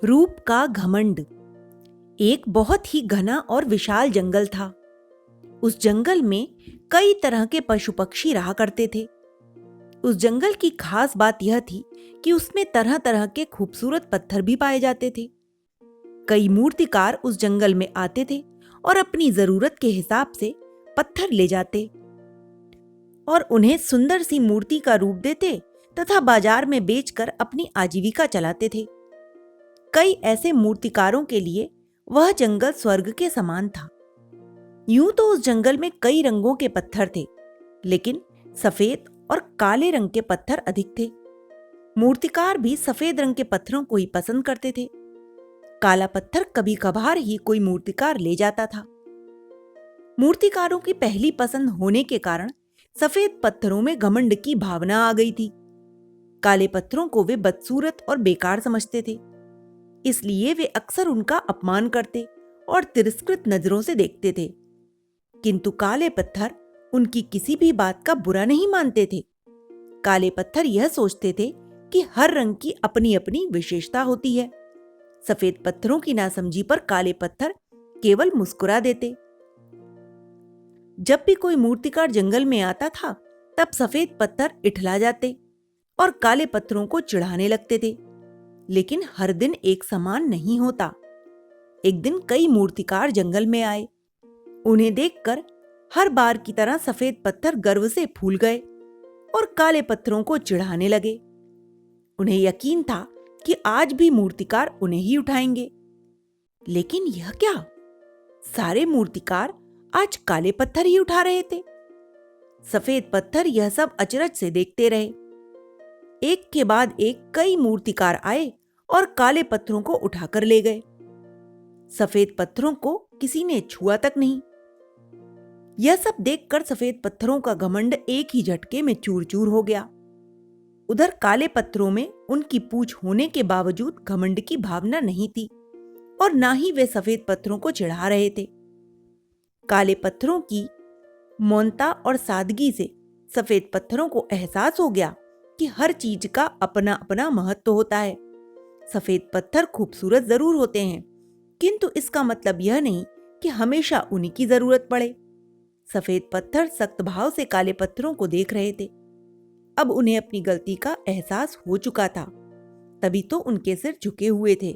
रूप का घमंड। एक बहुत ही घना और विशाल जंगल था। उस जंगल में कई तरह के पशु पक्षी रहा करते थे। उस जंगल की खास बात यह थी कि उसमें तरह तरह के खूबसूरत पत्थर भी पाए जाते थे। कई मूर्तिकार उस जंगल में आते थे और अपनी जरूरत के हिसाब से पत्थर ले जाते और उन्हें सुंदर सी मूर्ति का रूप देते तथा बाजार में बेचकर अपनी आजीविका चलाते थे। कई ऐसे मूर्तिकारों के लिए वह जंगल स्वर्ग के समान था। यूं तो उस जंगल में कई रंगों के पत्थर थे, लेकिन सफेद और काले रंग के पत्थर अधिक थे। मूर्तिकार भी सफेद रंग के पत्थरों को ही पसंद करते थे। काला पत्थर कभी कभार ही कोई मूर्तिकार ले जाता था। मूर्तिकारों की पहली पसंद होने के कारण सफेद पत्थरों में घमंड की भावना आ गई थी। काले पत्थरों को वे बदसूरत और बेकार समझते थे, इसलिए वे अक्सर उनका अपमान करते और तिरस्कृत नजरों से देखते थे। किंतु काले पत्थर उनकी किसी भी बात का बुरा नहीं मानते थे। काले पत्थर यह सोचते थे कि हर रंग की अपनी अपनी विशेषता होती है। सफेद पत्थरों की नासमझी पर काले पत्थर केवल मुस्कुरा देते। जब भी कोई मूर्तिकार जंगल में आता था, तब सफेद पत्थर इठला जाते और काले पत्थरों को चिढ़ाने लगते थे। लेकिन हर दिन एक समान नहीं होता। एक दिन कई मूर्तिकार जंगल में आए। उन्हें देखकर हर बार की तरह सफेद पत्थर गर्व से फूल गए और काले पत्थरों को चिढ़ाने लगे। उन्हें यकीन था कि आज भी मूर्तिकार उन्हें ही उठाएंगे। लेकिन यह क्या? सारे मूर्तिकार आज काले पत्थर ही उठा रहे थे। सफेद पत्थर यह सब अचरज से देखते रहे। एक के बाद एक कई मूर्तिकार आए और काले पत्थरों को उठाकर ले गए। सफेद पत्थरों को किसी ने छुआ तक नहीं। यह सब देखकर सफेद पत्थरों का घमंड एक ही झटके में चूर चूर हो गया। उधर काले पत्थरों में उनकी पूंछ होने के बावजूद घमंड की भावना नहीं थी और ना ही वे सफेद पत्थरों को चिढ़ा रहे थे। काले पत्थरों की मौनता और सादगी से सफेद पत्थरों को एहसास हो गया कि हर चीज का अपना अपना महत्व होता है। सफेद पत्थर खूबसूरत जरूर होते हैं, किंतु इसका मतलब यह नहीं कि हमेशा उन्हीं की जरूरत पड़े। सफेद पत्थर सख्त भाव से काले पत्थरों को देख रहे थे। अब उन्हें अपनी गलती का एहसास हो चुका था, तभी तो उनके सिर झुके हुए थे।